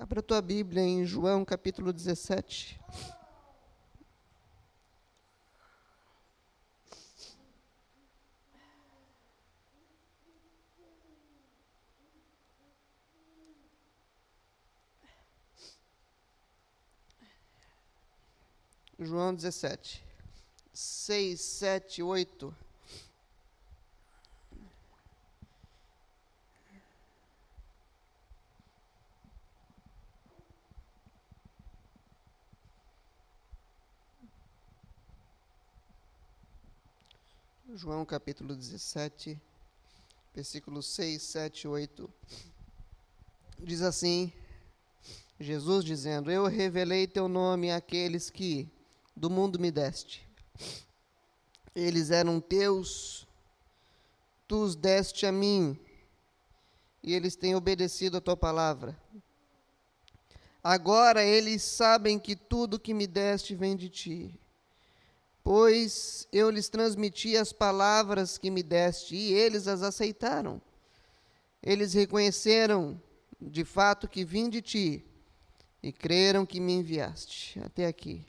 Abra a tua Bíblia em João capítulo 17. João 17, 6, 7, 8. João capítulo 17, versículos 6, 7, 8. Diz assim, Jesus dizendo: Eu revelei teu nome àqueles que do mundo me deste. Eles eram teus, tu os deste a mim, e eles têm obedecido a tua palavra. Agora eles sabem que tudo que me deste vem de ti, pois eu lhes transmiti as palavras que me deste, e eles as aceitaram. Eles reconheceram de fato que vim de ti, e creram que me enviaste. Até aqui.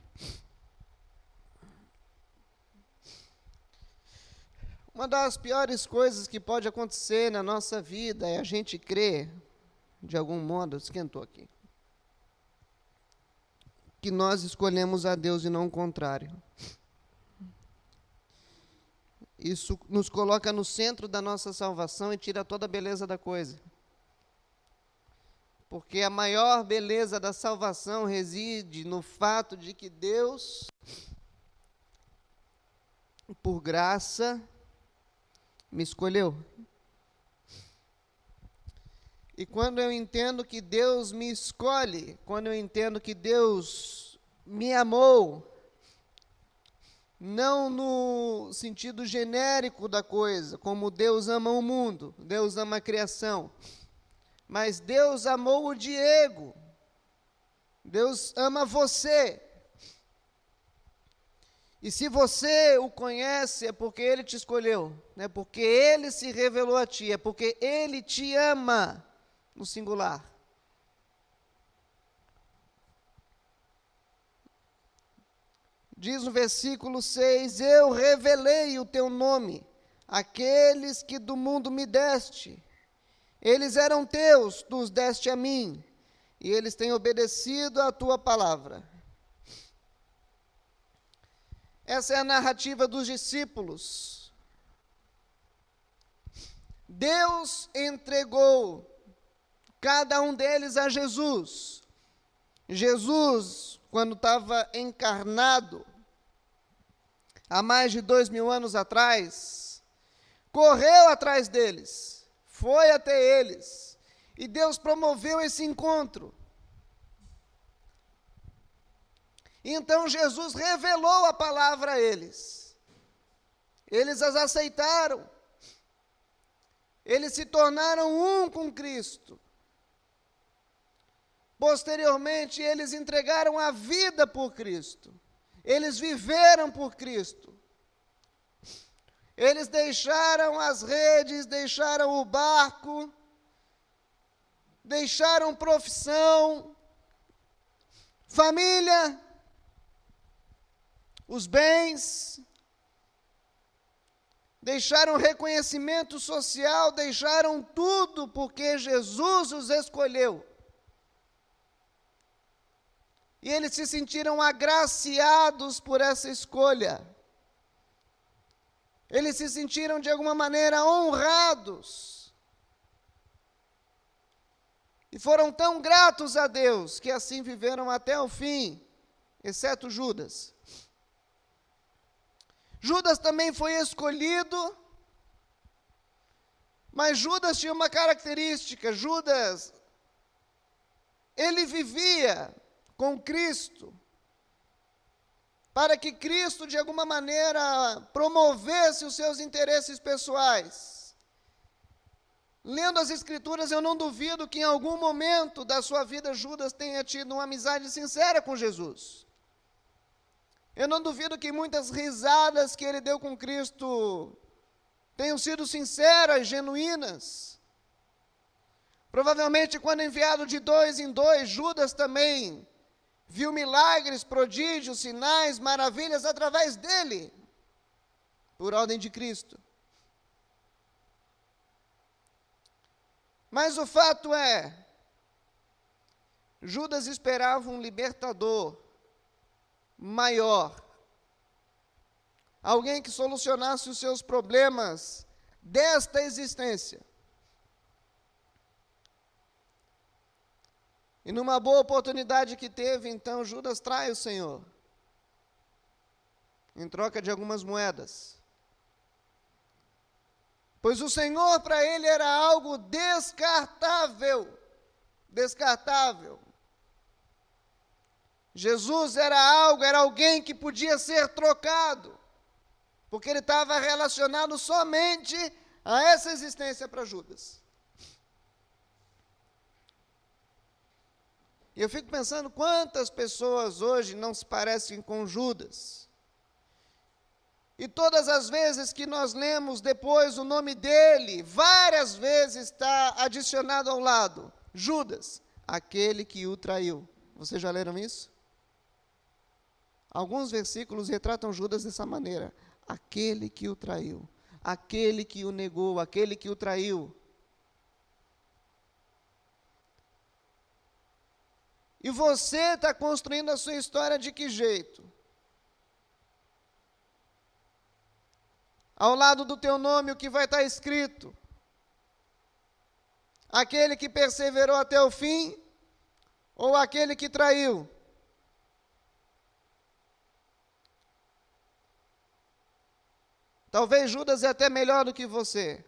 Uma das piores coisas que pode acontecer na nossa vida é a gente crer, de algum modo, esquentou aqui, que nós escolhemos a Deus e não o contrário. Isso nos coloca no centro da nossa salvação e tira toda a beleza da coisa. Porque a maior beleza da salvação reside no fato de que Deus, por graça, me escolheu. E quando eu entendo que Deus me escolhe, quando eu entendo que Deus me amou, não no sentido genérico da coisa, como Deus ama o mundo, Deus ama a criação, mas Deus amou o Diego, Deus ama você. E se você o conhece, é porque Ele te escolheu, é porque Ele se revelou a ti, é porque Ele te ama, no singular. Diz no versículo 6, eu revelei o teu nome, àqueles que do mundo me deste. Eles eram teus, tu os deste a mim, e eles têm obedecido à tua palavra. Essa é a narrativa dos discípulos. Deus entregou cada um deles a Jesus. Jesus, quando estava encarnado, há mais de 2000 anos atrás, correu atrás deles, foi até eles, e Deus promoveu esse encontro. Então Jesus revelou a palavra a eles. Eles as aceitaram. Eles se tornaram um com Cristo. Posteriormente, eles entregaram a vida por Cristo. Eles viveram por Cristo. Eles deixaram as redes, deixaram o barco, deixaram profissão, família, os bens, deixaram reconhecimento social, deixaram tudo porque Jesus os escolheu. E eles se sentiram agraciados por essa escolha. Eles se sentiram de alguma maneira honrados. E foram tão gratos a Deus que assim viveram até o fim, exceto Judas. Judas também foi escolhido, mas Judas tinha uma característica. Judas, ele vivia com Cristo, para que Cristo, de alguma maneira, promovesse os seus interesses pessoais. Lendo as Escrituras, eu não duvido que em algum momento da sua vida Judas tenha tido uma amizade sincera com Jesus. Eu não duvido que muitas risadas que ele deu com Cristo tenham sido sinceras, genuínas. Provavelmente, quando enviado de dois em dois, Judas também viu milagres, prodígios, sinais, maravilhas através dele, por ordem de Cristo. Mas o fato é, Judas esperava um libertador maior, alguém que solucionasse os seus problemas desta existência. E numa boa oportunidade que teve, então, Judas trai o Senhor, em troca de algumas moedas. Pois o Senhor para ele era algo descartável. Descartável. Jesus era alguém que podia ser trocado, porque ele estava relacionado somente a essa existência para Judas. E eu fico pensando quantas pessoas hoje não se parecem com Judas. E todas as vezes que nós lemos depois o nome dele, várias vezes está adicionado ao lado, Judas, aquele que o traiu. Vocês já leram isso? Alguns versículos retratam Judas dessa maneira, aquele que o traiu, aquele que o negou, aquele que o traiu. E você está construindo a sua história de que jeito? Ao lado do teu nome, o que vai estar escrito? Aquele que perseverou até o fim, ou aquele que traiu? Talvez Judas é até melhor do que você.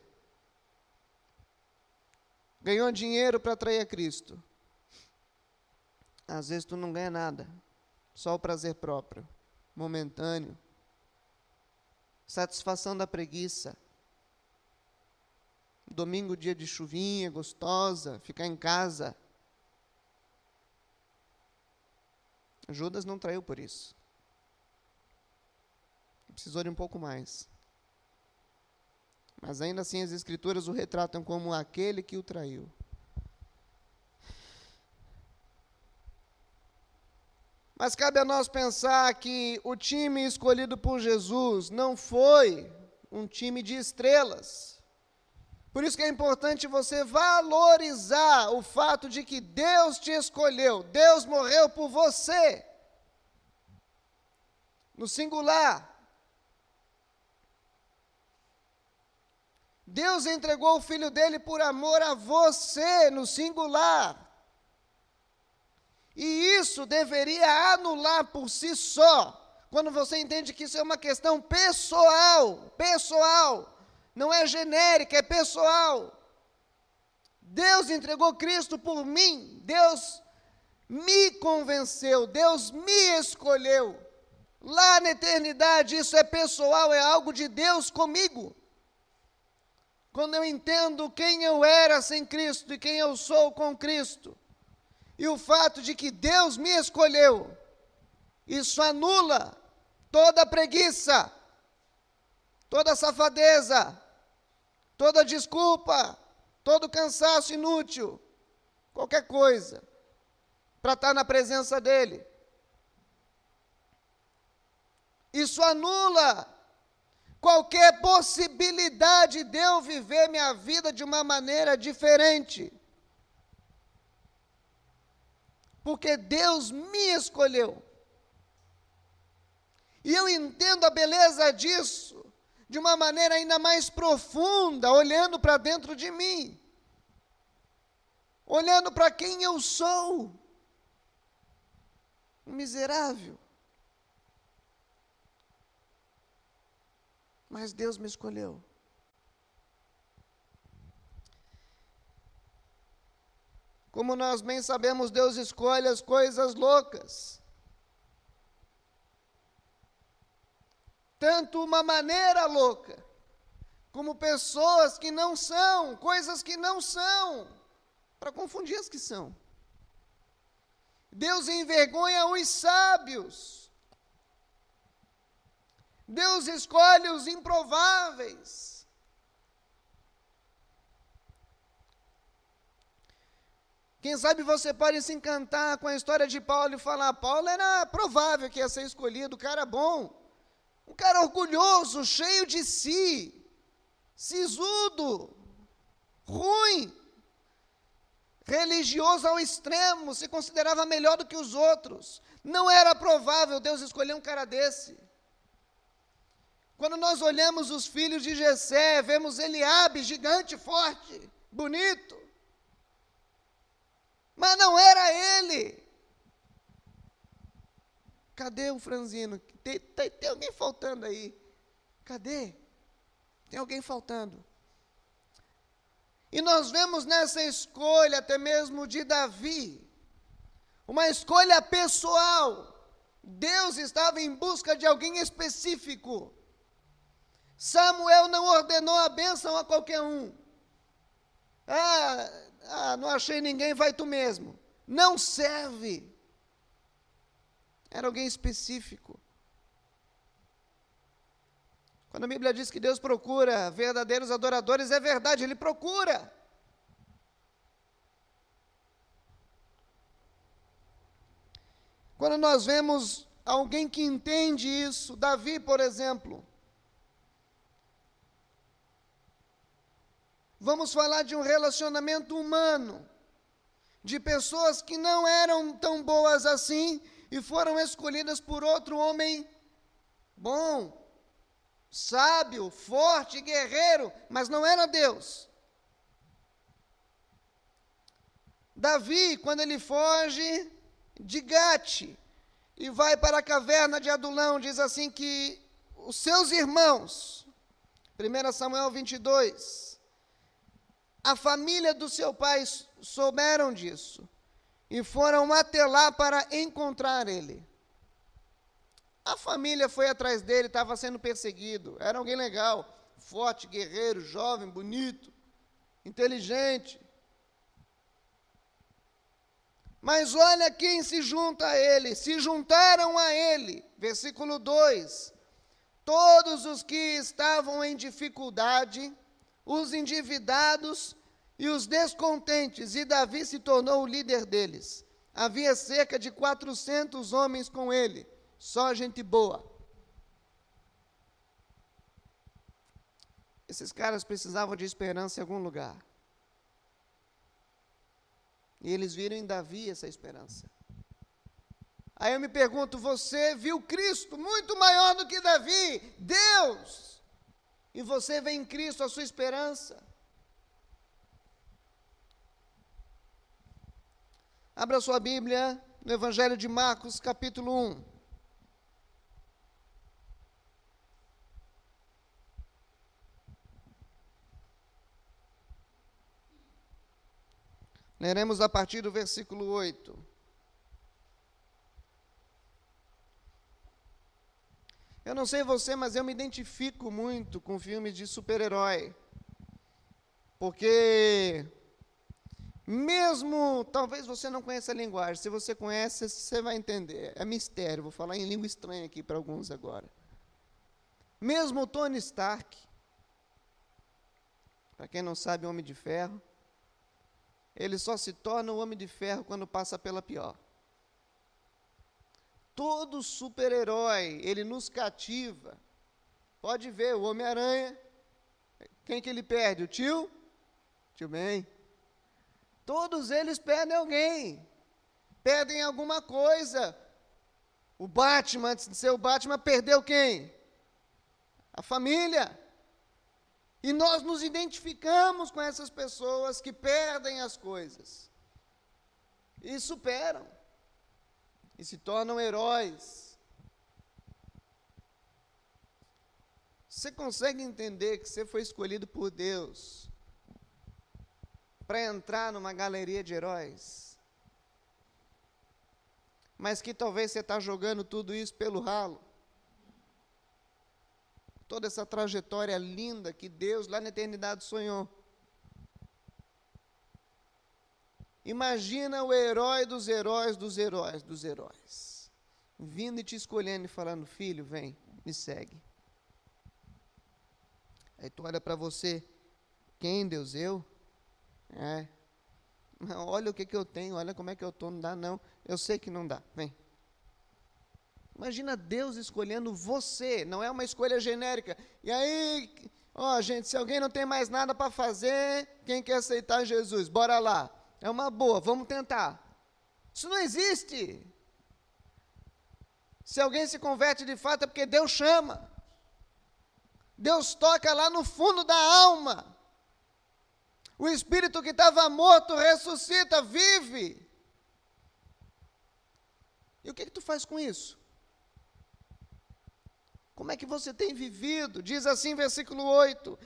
Ganhou dinheiro para trair a Cristo. Às vezes tu não ganha nada, só o prazer próprio, momentâneo. Satisfação da preguiça. Domingo, dia de chuvinha, gostosa, ficar em casa. Judas não traiu por isso. Precisou de um pouco mais. Mas ainda assim as Escrituras o retratam como aquele que o traiu. Mas cabe a nós pensar que o time escolhido por Jesus não foi um time de estrelas. Por isso que é importante você valorizar o fato de que Deus te escolheu, Deus morreu por você. No singular. Deus entregou o Filho dele por amor a você, no singular. E isso deveria anular por si só, quando você entende que isso é uma questão pessoal, não é genérica, é pessoal. Deus entregou Cristo por mim, Deus me convenceu, Deus me escolheu. Lá na eternidade, isso é pessoal, é algo de Deus comigo. Quando eu entendo quem eu era sem Cristo e quem eu sou com Cristo, e o fato de que Deus me escolheu, isso anula toda preguiça, toda safadeza, toda desculpa, todo cansaço inútil, qualquer coisa, para estar na presença dEle. Isso anula qualquer possibilidade de eu viver minha vida de uma maneira diferente. Porque Deus me escolheu. E eu entendo a beleza disso de uma maneira ainda mais profunda, olhando para dentro de mim. Olhando para quem eu sou. Um miserável. Mas Deus me escolheu. Como nós bem sabemos, Deus escolhe as coisas loucas. Tanto uma maneira louca, como pessoas que não são, coisas que não são, para confundir as que são. Deus envergonha os sábios. Deus escolhe os improváveis. Quem sabe você pode se encantar com a história de Paulo e falar, Paulo era provável que ia ser escolhido, um cara bom, um cara orgulhoso, cheio de si, sisudo, ruim, religioso ao extremo, se considerava melhor do que os outros. Não era provável Deus escolher um cara desse. Quando nós olhamos os filhos de Jessé, vemos Eliabe, gigante, forte, bonito. Mas não era ele. Cadê o franzino? Tem alguém faltando aí. Cadê? Tem alguém faltando. E nós vemos nessa escolha, até mesmo de Davi, uma escolha pessoal. Deus estava em busca de alguém específico. Samuel não ordenou a bênção a qualquer um. Não achei ninguém, vai tu mesmo. Não serve. Era alguém específico. Quando a Bíblia diz que Deus procura verdadeiros adoradores, é verdade, Ele procura. Quando nós vemos alguém que entende isso, Davi, por exemplo, vamos falar de um relacionamento humano, de pessoas que não eram tão boas assim e foram escolhidas por outro homem bom, sábio, forte, guerreiro, mas não era Deus. Davi, quando ele foge de Gate e vai para a caverna de Adulão, diz assim que os seus irmãos, 1 Samuel 22, a família do seu pai souberam disso e foram até lá para encontrar ele. A família foi atrás dele, estava sendo perseguido, era alguém legal, forte, guerreiro, jovem, bonito, inteligente. Mas olha quem se junta a ele, se juntaram a ele, versículo 2, todos os que estavam em dificuldade, os endividados e os descontentes, e Davi se tornou o líder deles. Havia cerca de 400 homens com ele, só gente boa. Esses caras precisavam de esperança em algum lugar. E eles viram em Davi essa esperança. Aí eu me pergunto, você viu Cristo muito maior do que Davi, Deus, e você vê em Cristo a sua esperança? Abra sua Bíblia no Evangelho de Marcos, capítulo 1. Leremos a partir do versículo 8. Eu não sei você, mas eu me identifico muito com filmes de super-herói. Porque, mesmo, talvez você não conheça a linguagem, se você conhece, você vai entender. É mistério, vou falar em língua estranha aqui para alguns agora. Mesmo o Tony Stark, para quem não sabe, Homem de Ferro, ele só se torna o Homem de Ferro quando passa pela pior. Todo super-herói, ele nos cativa. Pode ver, o Homem-Aranha, quem que ele perde? O tio? Tio Ben. Todos eles perdem alguém. Perdem alguma coisa. O Batman, antes de ser o Batman, perdeu quem? A família. E nós nos identificamos com essas pessoas que perdem as coisas. E superam. E se tornam heróis. Você consegue entender que você foi escolhido por Deus para entrar numa galeria de heróis? Mas que talvez você está jogando tudo isso pelo ralo. Toda essa trajetória linda que Deus lá na eternidade sonhou. Imagina o herói dos heróis dos heróis dos heróis, vindo e te escolhendo e falando, filho, vem, me segue. Aí tu olha para você, quem, Deus, eu? Olha o que eu tenho, olha como é que eu estou, não dá não. Eu sei que não dá, vem. Imagina Deus escolhendo você, não é uma escolha genérica. E aí, gente, se alguém não tem mais nada para fazer, quem quer aceitar Jesus? Bora lá. É uma boa, vamos tentar. Isso não existe. Se alguém se converte de fato é porque Deus chama. Deus toca lá no fundo da alma. O espírito que estava morto ressuscita, vive. E o que tu faz com isso? Como é que você tem vivido? Diz assim, versículo 8: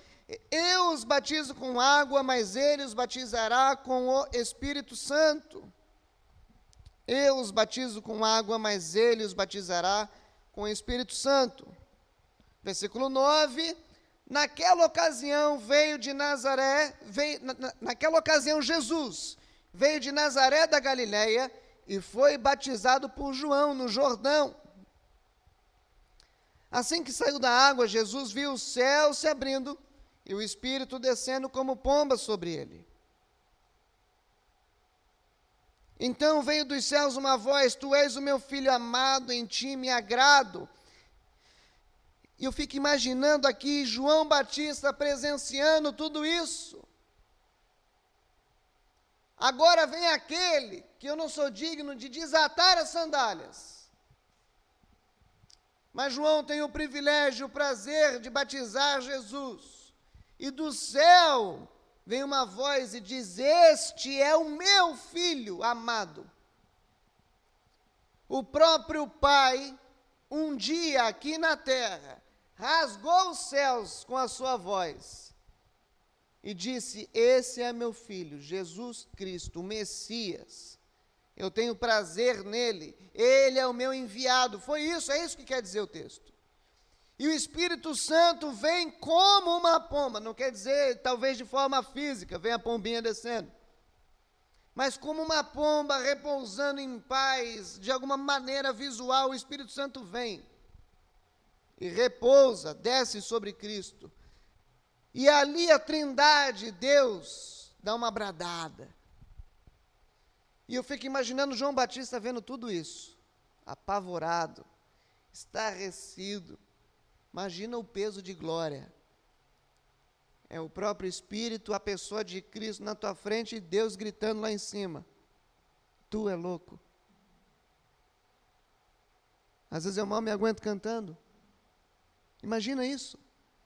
eu os batizo com água, mas ele os batizará com o Espírito Santo. Eu os batizo com água, mas ele os batizará com o Espírito Santo. Versículo 9: naquela ocasião Jesus veio de Nazaré da Galileia e foi batizado por João no Jordão. Assim que saiu da água, Jesus viu o céu se abrindo e o Espírito descendo como pomba sobre ele. Então veio dos céus uma voz: tu és o meu filho amado, em ti me agrado. E eu fico imaginando aqui João Batista presenciando tudo isso. Agora vem aquele que eu não sou digno de desatar as sandálias. Mas João tem o privilégio, o prazer de batizar Jesus. E do céu vem uma voz e diz: este é o meu filho amado. O próprio Pai, um dia aqui na terra, rasgou os céus com a sua voz e disse: esse é meu filho, Jesus Cristo, o Messias. Eu tenho prazer nele, ele é o meu enviado. Foi isso, é isso que quer dizer o texto. E o Espírito Santo vem como uma pomba, não quer dizer talvez de forma física, vem a pombinha descendo, mas como uma pomba repousando em paz, de alguma maneira visual, o Espírito Santo vem e repousa, desce sobre Cristo. E ali a Trindade, Deus, dá uma bradada. E eu fico imaginando João Batista vendo tudo isso, apavorado, estarrecido. Imagina o peso de glória. É o próprio Espírito, a pessoa de Cristo na tua frente e Deus gritando lá em cima: tu é louco. Às vezes eu mal me aguento cantando. Imagina isso.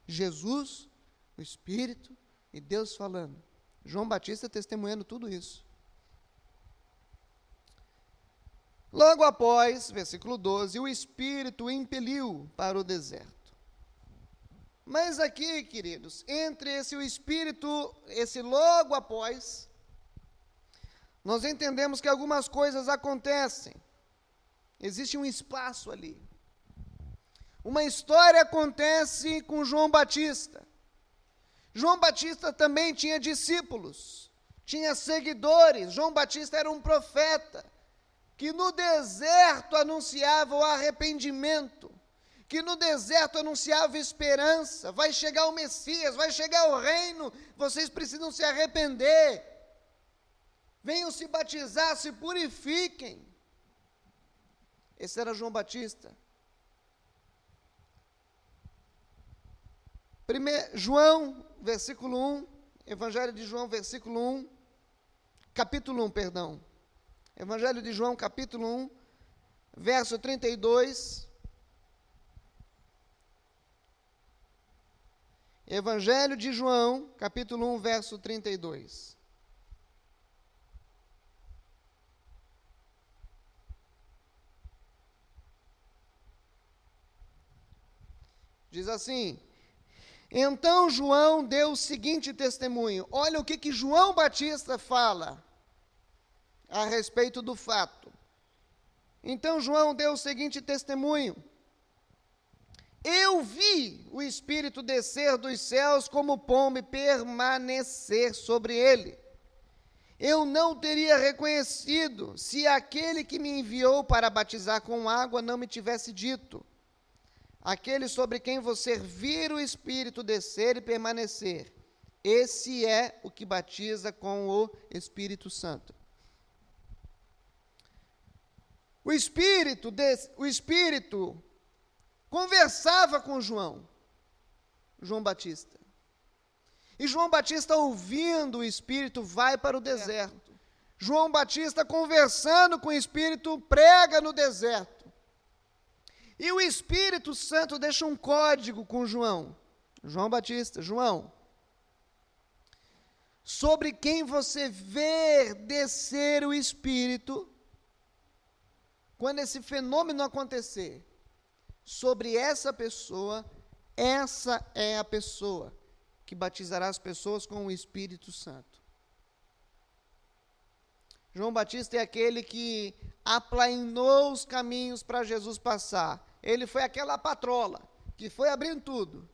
Jesus, o Espírito e Deus falando. João Batista testemunhando tudo isso. Logo após, versículo 12, o Espírito o impeliu para o deserto. Mas aqui, queridos, entre esse o Espírito, esse logo após, nós entendemos que algumas coisas acontecem. Existe um espaço ali. Uma história acontece com João Batista. João Batista também tinha discípulos, tinha seguidores. João Batista era um profeta que no deserto anunciava o arrependimento, que no deserto anunciava esperança. Vai chegar o Messias, vai chegar o reino, vocês precisam se arrepender. Venham se batizar, se purifiquem. Esse era João Batista. João, versículo 1, Evangelho de João, versículo 1, capítulo 1, perdão. Evangelho de João, capítulo 1, verso 32. Evangelho de João, capítulo 1, verso 32. Diz assim: então João deu o seguinte testemunho. Olha o que João Batista fala a respeito do fato. Então João deu o seguinte testemunho: eu vi o Espírito descer dos céus como pomba e permanecer sobre ele. Eu não teria reconhecido se aquele que me enviou para batizar com água não me tivesse dito: aquele sobre quem você vir o Espírito descer e permanecer, Esse é o que batiza com o Espírito Santo. O Espírito conversava com João Batista. E João Batista, ouvindo o Espírito, vai para o deserto. João Batista, conversando com o Espírito, prega no deserto. E o Espírito Santo deixa um código com João Batista: João, sobre quem você ver descer o Espírito, quando esse fenômeno acontecer, sobre essa é a pessoa que batizará as pessoas com o Espírito Santo. João Batista é aquele que aplainou os caminhos para Jesus passar. Ele foi aquela patrola que foi abrindo tudo.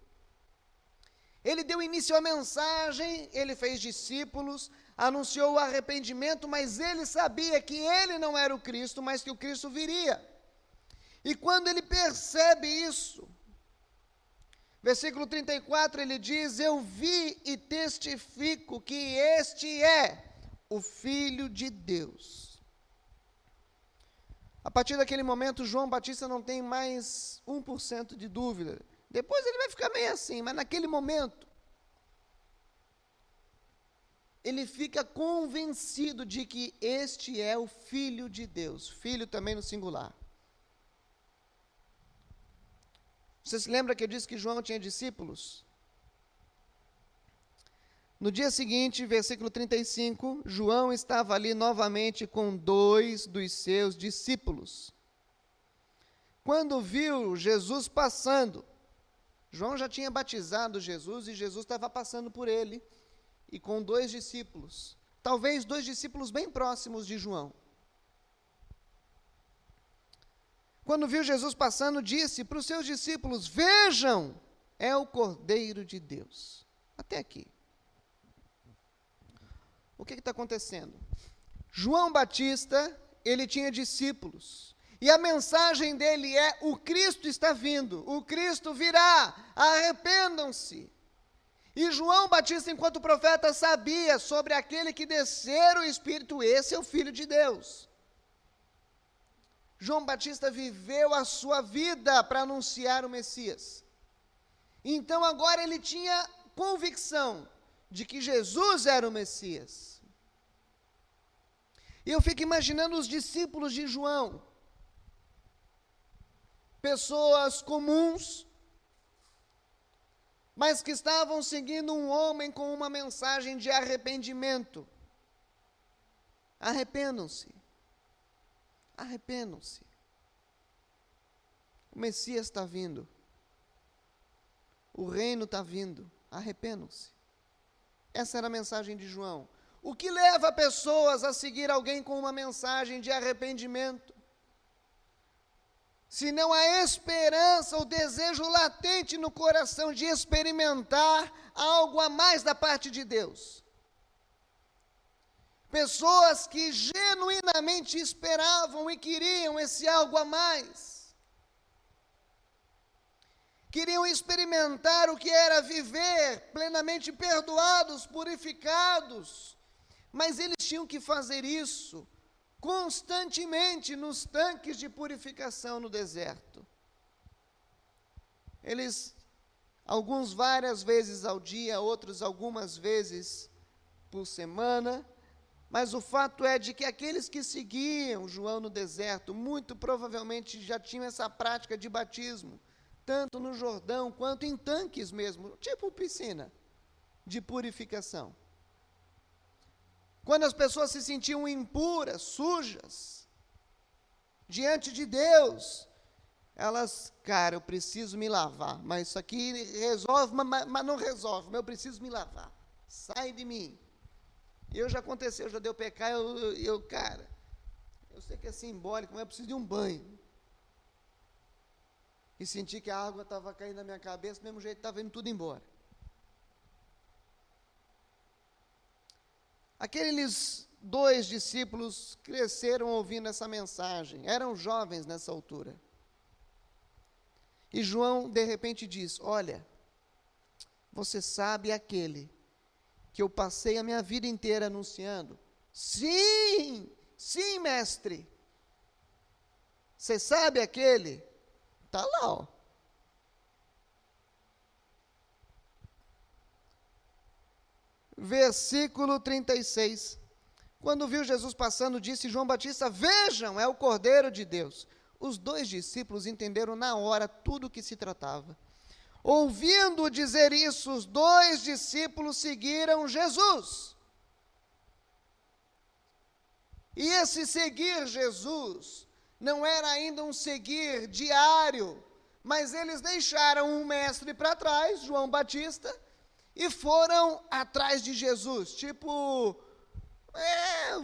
Ele deu início à mensagem, ele fez discípulos, anunciou o arrependimento, mas ele sabia que ele não era o Cristo, mas que o Cristo viria. E quando ele percebe isso, versículo 34, ele diz: eu vi e testifico que este é o Filho de Deus. A partir daquele momento, João Batista não tem mais 1% de dúvida. Depois ele vai ficar meio assim, mas naquele momento, ele fica convencido de que este é o Filho de Deus. Filho também no singular. Você se lembra que eu disse que João tinha discípulos? No dia seguinte, versículo 35, João estava ali novamente com 2 dos seus discípulos. Quando viu Jesus passando, João já tinha batizado Jesus e Jesus estava passando por ele, e com 2 discípulos, talvez 2 discípulos bem próximos de João. Quando viu Jesus passando, disse para os seus discípulos: vejam, é o Cordeiro de Deus. Até aqui. O que está acontecendo? João Batista, ele tinha discípulos, e a mensagem dele é: o Cristo está vindo, o Cristo virá, arrependam-se. E João Batista, enquanto profeta, sabia sobre aquele que descera o Espírito, esse é o Filho de Deus. João Batista viveu a sua vida para anunciar o Messias. Então agora ele tinha convicção de que Jesus era o Messias. E eu fico imaginando os discípulos de João, pessoas comuns, mas que estavam seguindo um homem com uma mensagem de arrependimento. Arrependam-se. Arrependam-se. O Messias está vindo. O reino está vindo. Arrependam-se. Essa era a mensagem de João. O que leva pessoas a seguir alguém com uma mensagem de arrependimento? Se não a esperança, o desejo latente no coração de experimentar algo a mais da parte de Deus. Pessoas que genuinamente esperavam e queriam esse algo a mais. Queriam experimentar o que era viver plenamente perdoados, purificados, mas eles tinham que fazer isso constantemente nos tanques de purificação no deserto. Eles, alguns várias vezes ao dia, outros algumas vezes por semana, mas o fato é de que aqueles que seguiam João no deserto, muito provavelmente já tinham essa prática de batismo, tanto no Jordão quanto em tanques mesmo, tipo piscina de purificação. Quando as pessoas se sentiam impuras, sujas, diante de Deus, elas, cara, eu preciso me lavar, mas isso aqui resolve, mas não resolve, mas eu preciso me lavar, sai de mim. Eu já aconteceu, já deu pecar, cara, eu sei que é simbólico, mas eu preciso de um banho. E senti que a água estava caindo na minha cabeça, do mesmo jeito estava indo tudo embora. Aqueles 2 discípulos cresceram ouvindo essa mensagem, eram jovens nessa altura. E João, de repente, diz: olha, você sabe aquele que eu passei a minha vida inteira anunciando? Sim, sim, mestre. Você sabe aquele? Está lá, ó. Versículo 36. Quando viu Jesus passando, disse João Batista: vejam, é o Cordeiro de Deus. Os 2 discípulos entenderam na hora tudo o que se tratava. Ouvindo dizer isso, os 2 discípulos seguiram Jesus. E esse seguir Jesus não era ainda um seguir diário, mas eles deixaram o mestre para trás, João Batista, e foram atrás de Jesus. Tipo,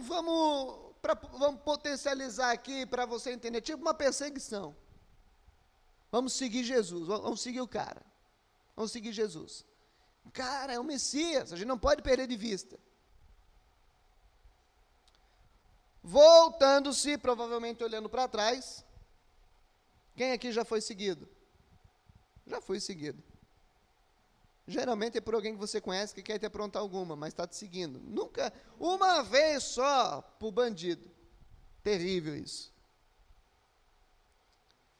vamos potencializar aqui para você entender, tipo uma perseguição. Vamos seguir Jesus, vamos seguir o cara. Vamos seguir Jesus. O cara é o Messias, a gente não pode perder de vista. Voltando-se, provavelmente olhando para trás, quem aqui já foi seguido? Já foi seguido. Geralmente é por alguém que você conhece que quer te aprontar alguma, mas está te seguindo. Nunca, uma vez só, para o bandido. Terrível isso.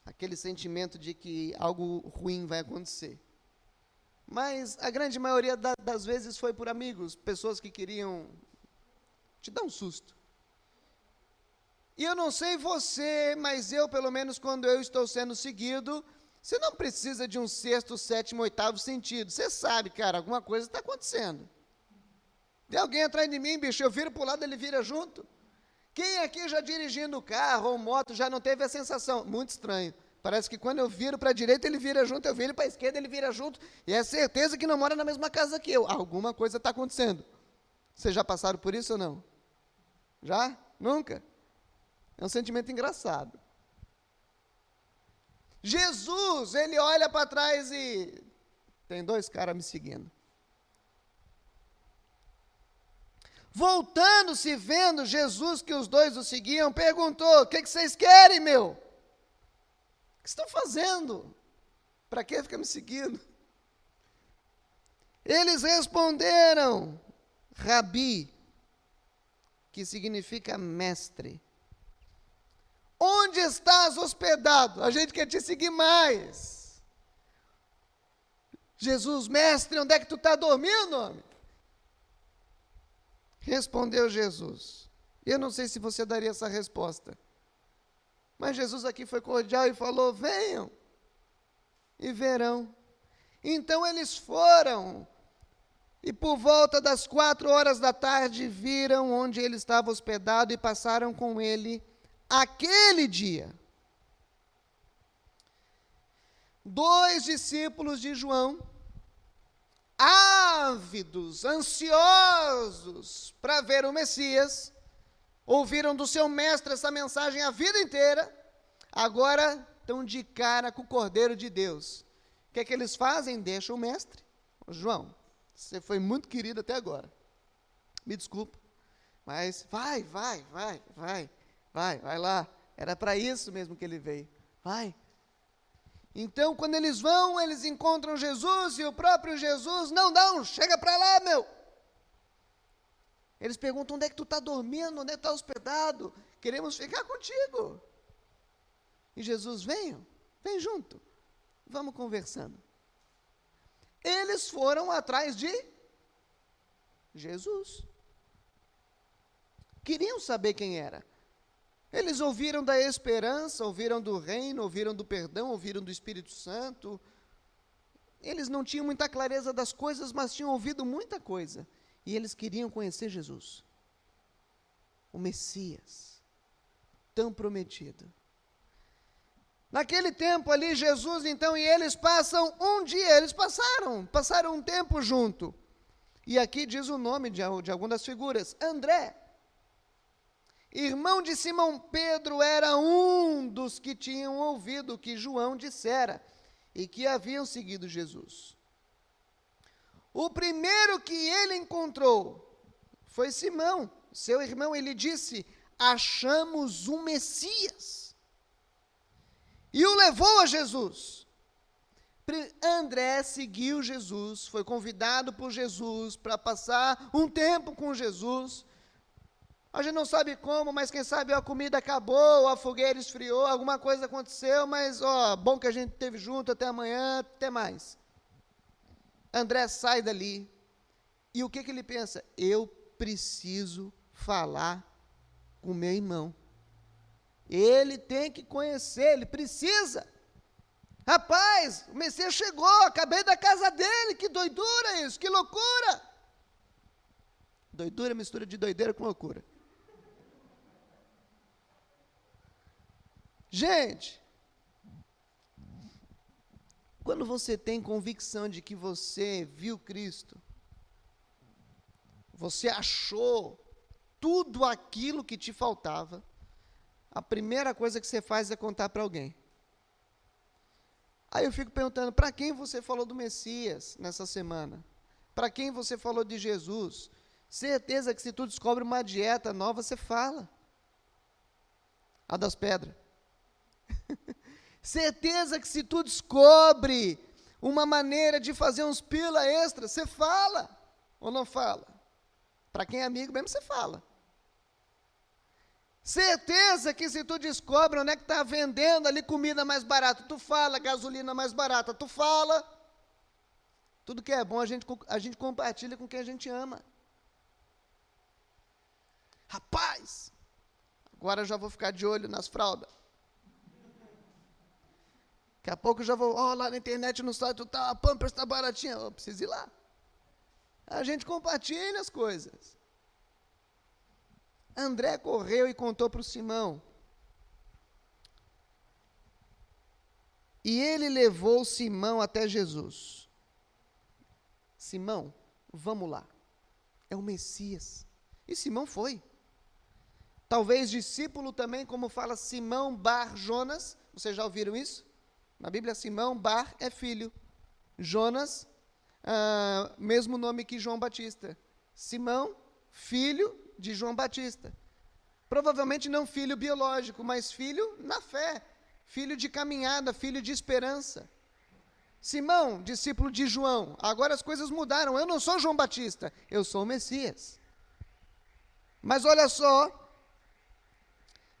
Aquele sentimento de que algo ruim vai acontecer. Mas a grande maioria das vezes foi por amigos, pessoas que queriam te dar um susto. E eu não sei você, mas eu, pelo menos quando eu estou sendo seguido, você não precisa de um 6º, 7º, 8º sentido. Você sabe, cara, alguma coisa está acontecendo. Tem alguém atrás de mim, bicho, eu viro para o lado, ele vira junto. Quem aqui já dirigindo carro ou moto já não teve a sensação? Muito estranho. Parece que quando eu viro para a direita, ele vira junto, eu viro para a esquerda, ele vira junto, e é certeza que não mora na mesma casa que eu. Alguma coisa está acontecendo. Vocês já passaram por isso ou não? Já? Nunca? É um sentimento engraçado. Jesus, ele olha para trás e tem 2 caras me seguindo. Voltando-se, vendo Jesus que os 2 o seguiam, perguntou: o que vocês querem, meu? O que estão fazendo? Para que ficar me seguindo? Eles responderam: Rabi, que significa mestre. Onde estás hospedado? A gente quer te seguir mais. Jesus, mestre, onde é que tu está dormindo, homem? Respondeu Jesus. Eu não sei se você daria essa resposta. Mas Jesus aqui foi cordial e falou: venham e verão. Então eles foram, e por volta das 4 horas da tarde viram onde ele estava hospedado e passaram com ele aquele dia. 2 discípulos de João, ávidos, ansiosos para ver o Messias, ouviram do seu mestre essa mensagem a vida inteira, agora estão de cara com o Cordeiro de Deus. O que é que eles fazem? Deixam o mestre. João, você foi muito querido até agora. Me desculpa, mas vai lá. Era para isso mesmo que ele veio. Vai. Então, quando eles vão, eles encontram Jesus, e o próprio Jesus: não, chega para lá, meu. Eles perguntam: onde é que tu está dormindo? Onde é que tu está hospedado? Queremos ficar contigo. E Jesus: vem junto, vamos conversando. Eles foram atrás de Jesus. Queriam saber quem era. Eles ouviram da esperança, ouviram do reino, ouviram do perdão, ouviram do Espírito Santo. Eles não tinham muita clareza das coisas, mas tinham ouvido muita coisa. E eles queriam conhecer Jesus, o Messias, tão prometido. Naquele tempo ali, Jesus então e eles passam um dia, eles passaram um tempo junto. E aqui diz o nome de alguma das figuras: André, irmão de Simão Pedro, era um dos que tinham ouvido o que João dissera e que haviam seguido Jesus. O primeiro que ele encontrou foi Simão, seu irmão. Ele disse: achamos um Messias. E o levou a Jesus. André seguiu Jesus, foi convidado por Jesus para passar um tempo com Jesus. A gente não sabe como, mas quem sabe a comida acabou, a fogueira esfriou, alguma coisa aconteceu, mas bom que a gente esteve junto, até amanhã, até mais. André sai dali, e o que ele pensa? Eu preciso falar com meu irmão. Ele tem que conhecer, ele precisa. Rapaz, o Messias chegou, acabei da casa dele, que doidura isso, que loucura. Doidura, mistura de doideira com loucura. Gente, quando você tem convicção de que você viu Cristo, você achou tudo aquilo que te faltava, a primeira coisa que você faz é contar para alguém. Aí eu fico perguntando, para quem você falou do Messias nessa semana? Para quem você falou de Jesus? Certeza que se tu descobre uma dieta nova, você fala. A das pedras. Certeza que se tu descobre uma maneira de fazer uns pila extra, você fala ou não fala? Para quem é amigo mesmo, você fala. Certeza que se tu descobre onde é que está vendendo ali comida mais barata, tu fala, gasolina mais barata, tu fala. Tudo que é bom a gente compartilha com quem a gente ama. Rapaz, agora eu já vou ficar de olho nas fraldas. Daqui a pouco eu já vou, lá na internet, no site, a Pampers está baratinha, eu preciso ir lá. A gente compartilha as coisas. André correu e contou para o Simão. E ele levou Simão até Jesus. Simão, vamos lá. É o Messias. E Simão foi. Talvez discípulo também, como fala Simão Bar Jonas. Vocês já ouviram isso? Na Bíblia, Simão Bar é filho. Jonas, mesmo nome que João Batista. Simão, filho de João Batista. Provavelmente não filho biológico, mas filho na fé. Filho de caminhada, filho de esperança. Simão, discípulo de João. Agora as coisas mudaram. Eu não sou João Batista, eu sou o Messias. Mas olha só,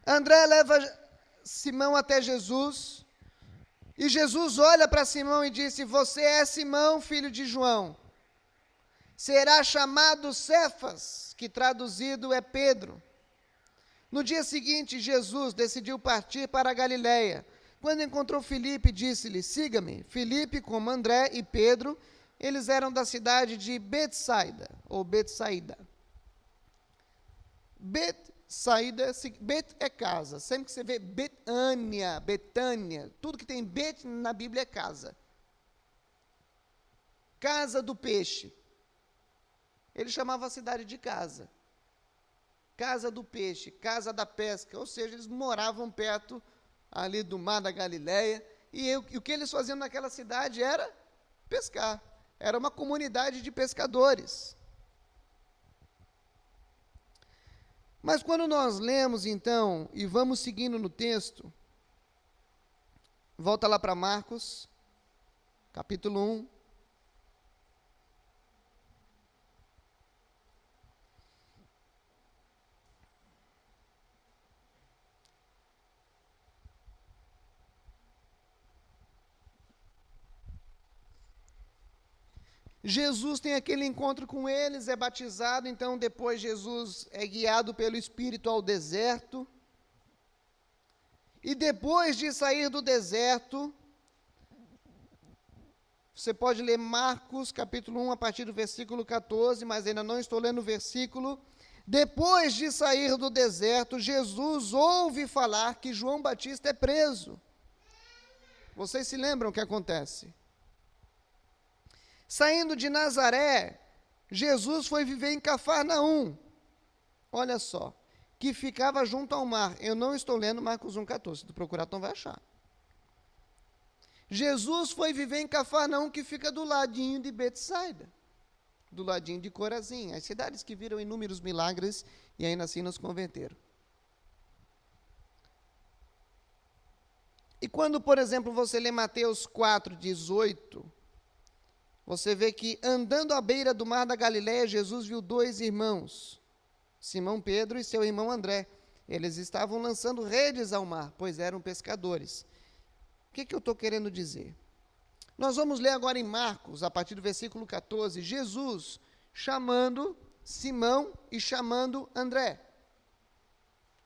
André leva Simão até Jesus, e Jesus olha para Simão e disse: você é Simão, filho de João. Será chamado Cefas, que traduzido é Pedro. No dia seguinte, Jesus decidiu partir para a Galiléia. Quando encontrou Filipe, disse-lhe: siga-me. Filipe, como André e Pedro, eles eram da cidade de Betsaida, ou Betsaida. Betsaida, Bet é casa. Sempre que você vê Betânia, Betânia, tudo que tem Bet na Bíblia é casa. Casa do peixe. Ele chamava a cidade de casa. Casa do peixe, casa da pesca. Ou seja, eles moravam perto ali do mar da Galileia. E o que eles faziam naquela cidade era pescar. Era uma comunidade de pescadores. Mas quando nós lemos, então, e vamos seguindo no texto, volta lá para Marcos, capítulo 1. Jesus tem aquele encontro com eles, é batizado, então depois Jesus é guiado pelo Espírito ao deserto. E depois de sair do deserto, você pode ler Marcos capítulo 1 a partir do versículo 14, mas ainda não estou lendo o versículo. Depois de sair do deserto, Jesus ouve falar que João Batista é preso. Vocês se lembram o que acontece? Saindo de Nazaré, Jesus foi viver em Cafarnaum. Olha só, que ficava junto ao mar. Eu não estou lendo Marcos 1,14. Se tu procurar, tu não vai achar. Jesus foi viver em Cafarnaum, que fica do ladinho de Betsaida, do ladinho de Corazim, as cidades que viram inúmeros milagres e ainda assim nos converteram. E quando, por exemplo, você lê Mateus 4:18, você vê que, andando à beira do mar da Galileia, Jesus viu dois irmãos, Simão Pedro e seu irmão André. Eles estavam lançando redes ao mar, pois eram pescadores. O que eu estou querendo dizer? Nós vamos ler agora em Marcos, a partir do versículo 14, Jesus chamando Simão e chamando André.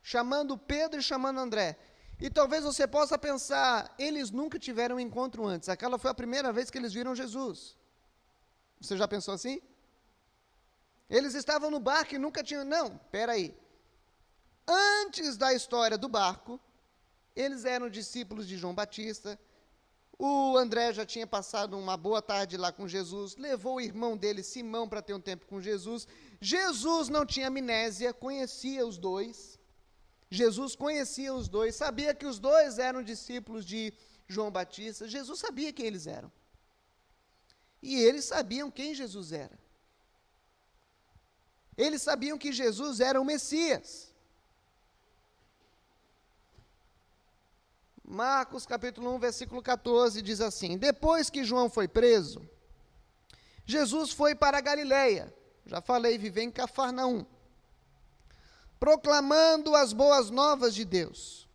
Chamando Pedro e chamando André. E talvez você possa pensar, eles nunca tiveram um encontro antes. Aquela foi a primeira vez que eles viram Jesus. Você já pensou assim? Eles estavam no barco e nunca tinham... Não, peraí. Antes da história do barco, eles eram discípulos de João Batista. O André já tinha passado uma boa tarde lá com Jesus, levou o irmão dele, Simão, para ter um tempo com Jesus. Jesus não tinha amnésia, conhecia os dois. Jesus conhecia os dois, sabia que os dois eram discípulos de João Batista. Jesus sabia quem eles eram. E eles sabiam quem Jesus era. Eles sabiam que Jesus era o Messias. Marcos capítulo 1, versículo 14, diz assim: depois que João foi preso, Jesus foi para a Galileia. Já falei, viveu em Cafarnaum, proclamando as boas novas de Deus.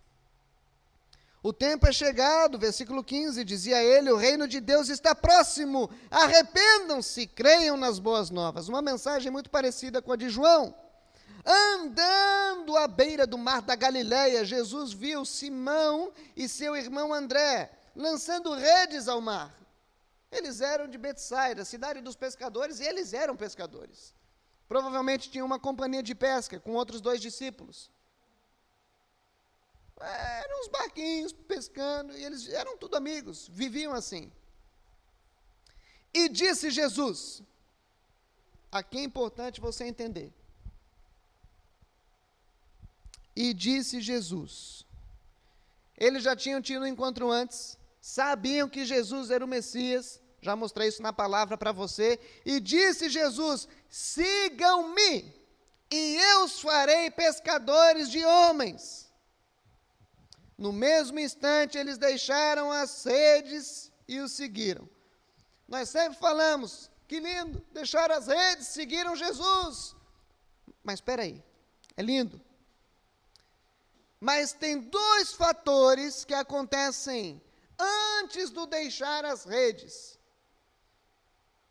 O tempo é chegado, versículo 15, dizia ele, o reino de Deus está próximo, arrependam-se, creiam nas boas novas. Uma mensagem muito parecida com a de João. Andando à beira do mar da Galileia, Jesus viu Simão e seu irmão André lançando redes ao mar. Eles eram de Betsaida, cidade dos pescadores, e eles eram pescadores. Provavelmente tinham uma companhia de pesca com outros dois discípulos. Eram uns barquinhos pescando, e eles eram tudo amigos, viviam assim. E disse Jesus, aqui é importante você entender. E disse Jesus, eles já tinham tido um encontro antes, sabiam que Jesus era o Messias, já mostrei isso na palavra para você, e disse Jesus, sigam-me, e eu os farei pescadores de homens. No mesmo instante, eles deixaram as redes e o seguiram. Nós sempre falamos, que lindo, deixaram as redes, seguiram Jesus. Mas espera aí, é lindo. Mas tem dois fatores que acontecem antes do deixar as redes,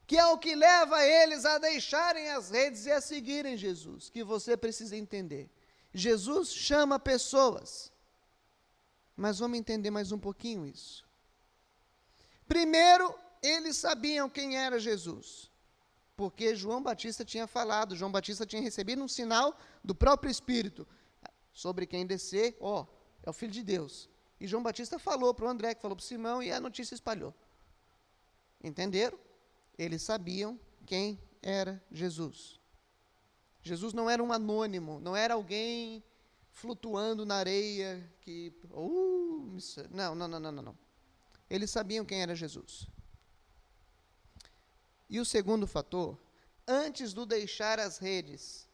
que é o que leva eles a deixarem as redes e a seguirem Jesus, que você precisa entender. Jesus chama pessoas, mas vamos entender mais um pouquinho isso. Primeiro, eles sabiam quem era Jesus, porque João Batista tinha falado, João Batista tinha recebido um sinal do próprio Espírito, sobre quem descer, é o Filho de Deus. E João Batista falou para o André, que falou para o Simão, e a notícia espalhou. Entenderam? Eles sabiam quem era Jesus. Jesus não era um anônimo, não era alguém flutuando na areia, que, não. Eles sabiam quem era Jesus. E o segundo fator, antes do deixar as redes,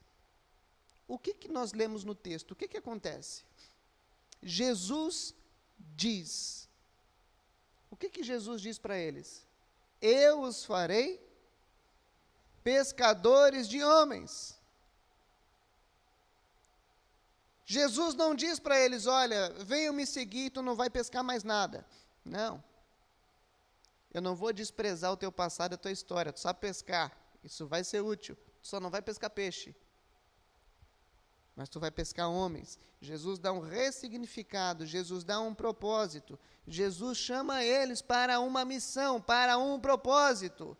o que nós lemos no texto? O que acontece? Jesus diz. O que Jesus diz para eles? Eu os farei pescadores de homens. Jesus não diz para eles, olha, venham me seguir, tu não vai pescar mais nada. Não. Eu não vou desprezar o teu passado, a tua história, tu sabe pescar, isso vai ser útil, tu só não vai pescar peixe. Mas tu vai pescar homens. Jesus dá um ressignificado, Jesus dá um propósito, Jesus chama eles para uma missão, para um propósito.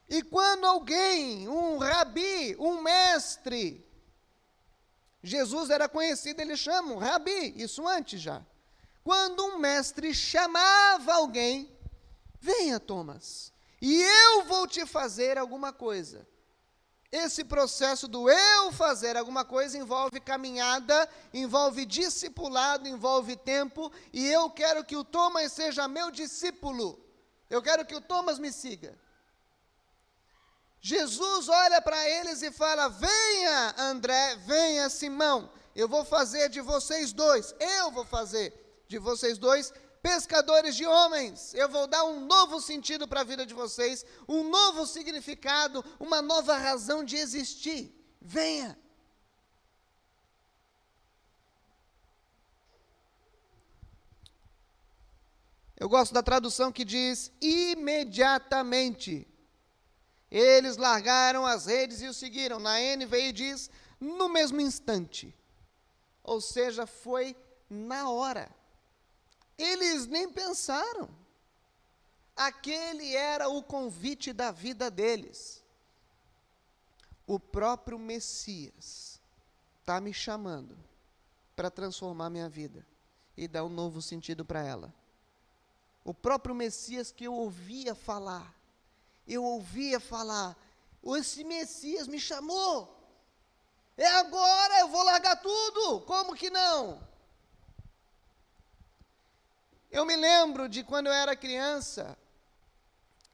E quando alguém, um rabi, um mestre, Jesus era conhecido, eles chamam rabi, isso antes já. Quando um mestre chamava alguém, venha Thomas, e eu vou te fazer alguma coisa. Esse processo do eu fazer alguma coisa envolve caminhada, envolve discipulado, envolve tempo, e eu quero que o Thomas seja meu discípulo. Eu quero que o Thomas me siga. Jesus olha para eles e fala, venha André, venha Simão, eu vou fazer de vocês dois, eu vou fazer de vocês dois pescadores de homens. Eu vou dar um novo sentido para a vida de vocês, um novo significado, uma nova razão de existir. Venha. Eu gosto da tradução que diz: imediatamente. Eles largaram as redes e o seguiram. Na NVI diz: no mesmo instante. Ou seja, foi na hora. Eles nem pensaram. Aquele era o convite da vida deles. O próprio Messias está me chamando para transformar minha vida e dar um novo sentido para ela. O próprio Messias que eu ouvia falar, esse Messias me chamou, é agora, eu vou largar tudo, como que não? Eu me lembro de quando eu era criança,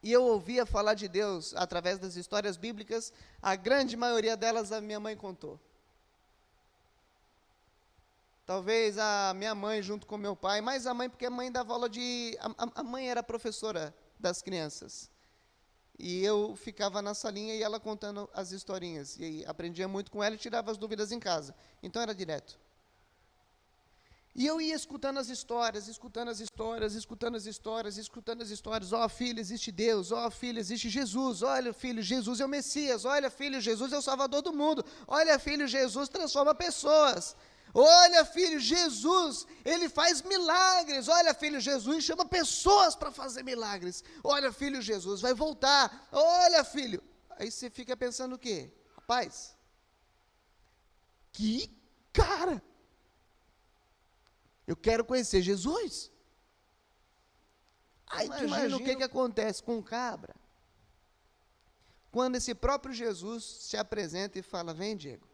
e eu ouvia falar de Deus através das histórias bíblicas, a grande maioria delas a minha mãe contou. Talvez a minha mãe junto com meu pai, mais a mãe, porque a mãe dava aula a mãe era professora das crianças. E eu ficava na salinha e ela contando as historinhas. E aprendia muito com ela e tirava as dúvidas em casa. Então era direto. E eu ia escutando as histórias. Ó, filho, existe Deus. Ó, filho, existe Jesus. Olha, filho, Jesus é o Messias. Olha, filho, Jesus é o Salvador do mundo. Olha, filho, Jesus transforma pessoas. Olha, filho, Jesus, ele faz milagres. Olha, filho, Jesus chama pessoas para fazer milagres. Olha, filho, Jesus vai voltar. Olha, filho. Aí você fica pensando o quê? Rapaz, que cara. Eu quero conhecer Jesus. Aí tu imagina o que acontece com o cabra. Quando esse próprio Jesus se apresenta e fala: vem, Diego.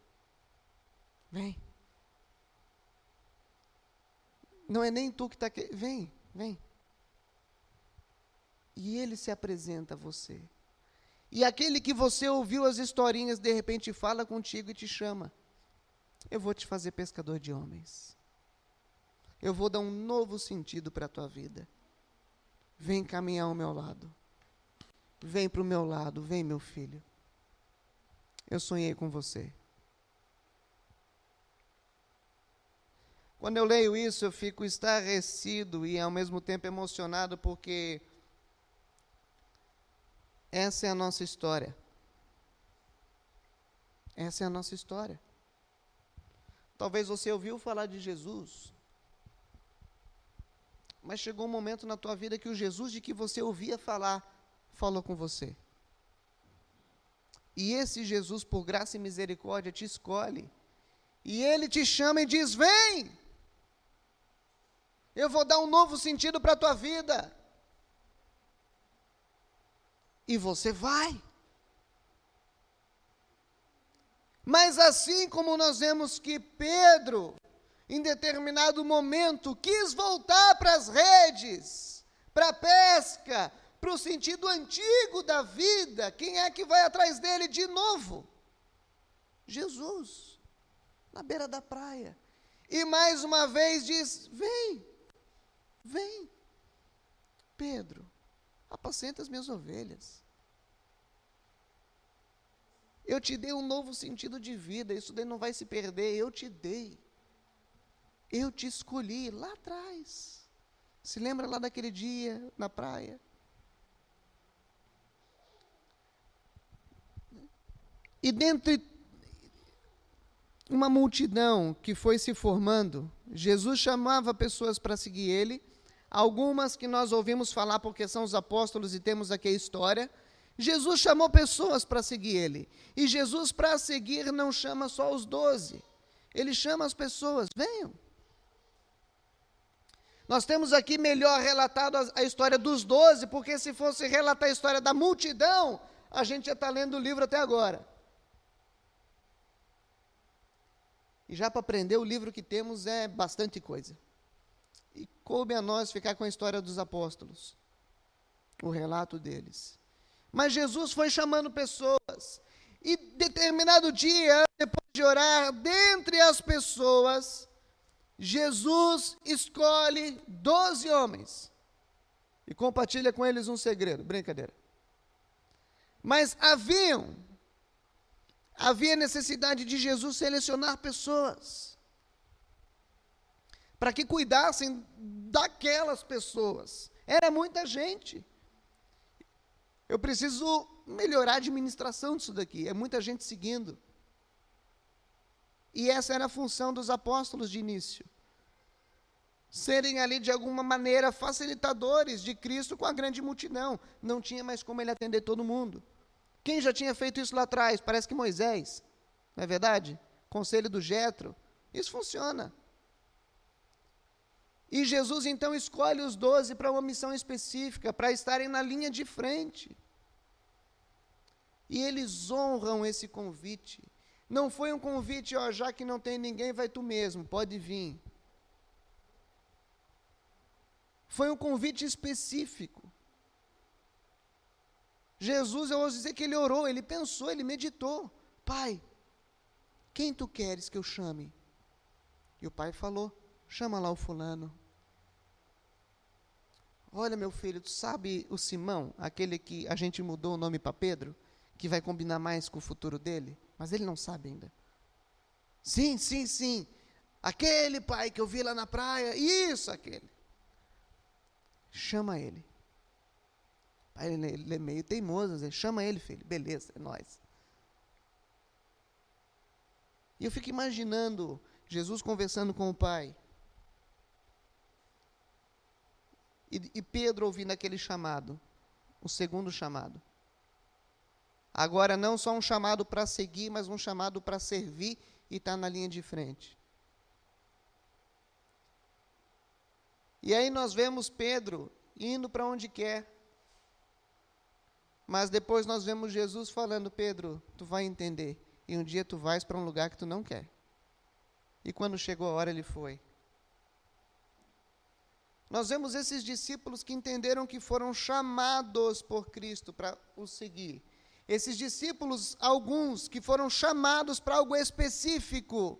Vem. Não é nem tu que está aqui. Vem. E ele se apresenta a você. E aquele que você ouviu as historinhas, de repente fala contigo e te chama. Eu vou te fazer pescador de homens. Eu vou dar um novo sentido para a tua vida. Vem caminhar ao meu lado. Vem para o meu lado, vem, meu filho. Eu sonhei com você. Quando eu leio isso, eu fico estarrecido e ao mesmo tempo emocionado, porque essa é a nossa história. Essa é a nossa história. Talvez você ouviu falar de Jesus, mas chegou um momento na tua vida que o Jesus de que você ouvia falar, falou com você. E esse Jesus, por graça e misericórdia, te escolhe. E ele te chama e diz: vem! Eu vou dar um novo sentido para a tua vida. E você vai. Mas assim como nós vemos que Pedro, em determinado momento, quis voltar para as redes, para a pesca, para o sentido antigo da vida, quem é que vai atrás dele de novo? Jesus, na beira da praia. E mais uma vez diz: vem. Pedro, apacenta as minhas ovelhas. Eu te dei um novo sentido de vida, isso daí não vai se perder, eu te dei. Eu te escolhi lá atrás. Se lembra lá daquele dia na praia? E dentre uma multidão que foi se formando, Jesus chamava pessoas para seguir ele, algumas que nós ouvimos falar porque são os apóstolos e temos aqui a história. Jesus chamou pessoas para seguir ele. E Jesus, para seguir, não chama só os 12. Ele chama as pessoas: venham. Nós temos aqui melhor relatado a história dos 12, porque se fosse relatar a história da multidão, a gente já está lendo o livro até agora. E já para aprender, o livro que temos é bastante coisa. E coube a nós ficar com a história dos apóstolos, o relato deles. Mas Jesus foi chamando pessoas, e determinado dia, depois de orar, dentre as pessoas, Jesus escolhe 12 homens e compartilha com eles um segredo, brincadeira. Mas havia necessidade de Jesus selecionar pessoas para que cuidassem daquelas pessoas. Era muita gente. Eu preciso melhorar a administração disso daqui, é muita gente seguindo. E essa era a função dos apóstolos de início. Serem ali, de alguma maneira, facilitadores de Cristo com a grande multidão. Não tinha mais como ele atender todo mundo. Quem já tinha feito isso lá atrás? Parece que Moisés. Não é verdade? Conselho do Jetro. Isso funciona. E Jesus, então, escolhe os 12 para uma missão específica, para estarem na linha de frente. E eles honram esse convite. Não foi um convite, ó, já que não tem ninguém, vai tu mesmo, pode vir. Foi um convite específico. Jesus, eu ouso dizer que ele orou, ele pensou, ele meditou. Pai, quem tu queres que eu chame? E o pai falou, chama lá o fulano. Olha, meu filho, tu sabe o Simão, aquele que a gente mudou o nome para Pedro, que vai combinar mais com o futuro dele? Mas ele não sabe ainda. Sim. Aquele pai que eu vi lá na praia, isso, aquele. Chama ele. Ele é meio teimoso, diz, chama ele, filho. Beleza, é nóis. E eu fico imaginando Jesus conversando com o pai. E Pedro ouvindo aquele chamado, o segundo chamado. Agora não só um chamado para seguir, mas um chamado para servir e estar na linha de frente. E aí nós vemos Pedro indo para onde quer. Mas depois nós vemos Jesus falando, Pedro, tu vai entender. E um dia tu vais para um lugar que tu não quer. E quando chegou a hora, ele foi. Nós vemos esses discípulos que entenderam que foram chamados por Cristo para o seguir. Esses discípulos, alguns que foram chamados para algo específico,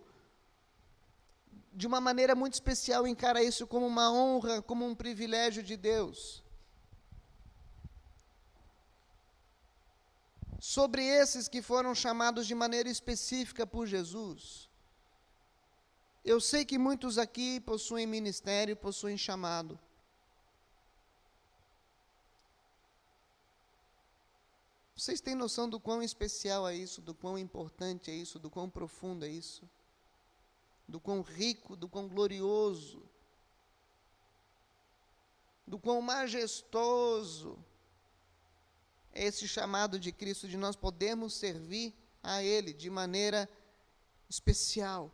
de uma maneira muito especial, encara isso como uma honra, como um privilégio de Deus. Sobre esses que foram chamados de maneira específica por Jesus, eu sei que muitos aqui possuem ministério, possuem chamado. Vocês têm noção do quão especial é isso, do quão importante é isso, do quão profundo é isso? Do quão rico, do quão glorioso, do quão majestoso é esse chamado de Cristo, de nós podermos servir a Ele de maneira especial.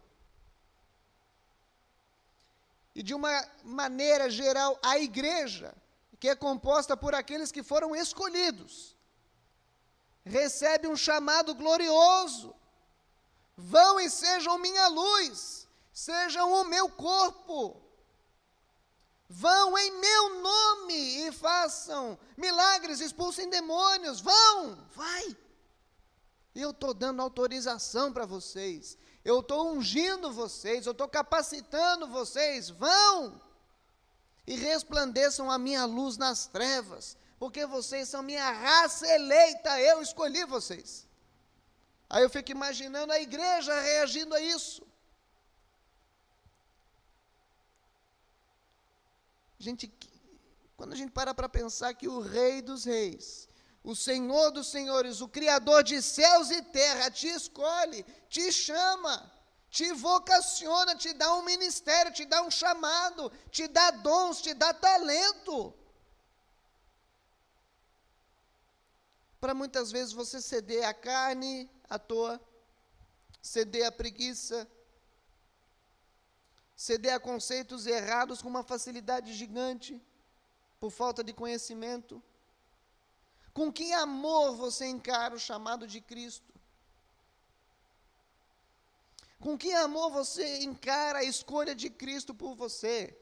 E de uma maneira geral, a igreja, que é composta por aqueles que foram escolhidos, recebe um chamado glorioso. Vão e sejam minha luz, sejam o meu corpo. Vão em meu nome e façam milagres, expulsem demônios. Vai. Eu estou dando autorização para vocês. Eu estou ungindo vocês, eu estou capacitando vocês. Vão e resplandeçam a minha luz nas trevas, porque vocês são minha raça eleita, eu escolhi vocês. Aí eu fico imaginando a igreja reagindo a isso. Quando a gente para pensar que o Rei dos Reis, o Senhor dos Senhores, o Criador de céus e terra, te escolhe, te chama, te vocaciona, te dá um ministério, te dá um chamado, te dá dons, te dá talento. Para muitas vezes você ceder à carne à toa, ceder à preguiça, ceder a conceitos errados com uma facilidade gigante, por falta de conhecimento. Com que amor você encara o chamado de Cristo? Com que amor você encara a escolha de Cristo por você?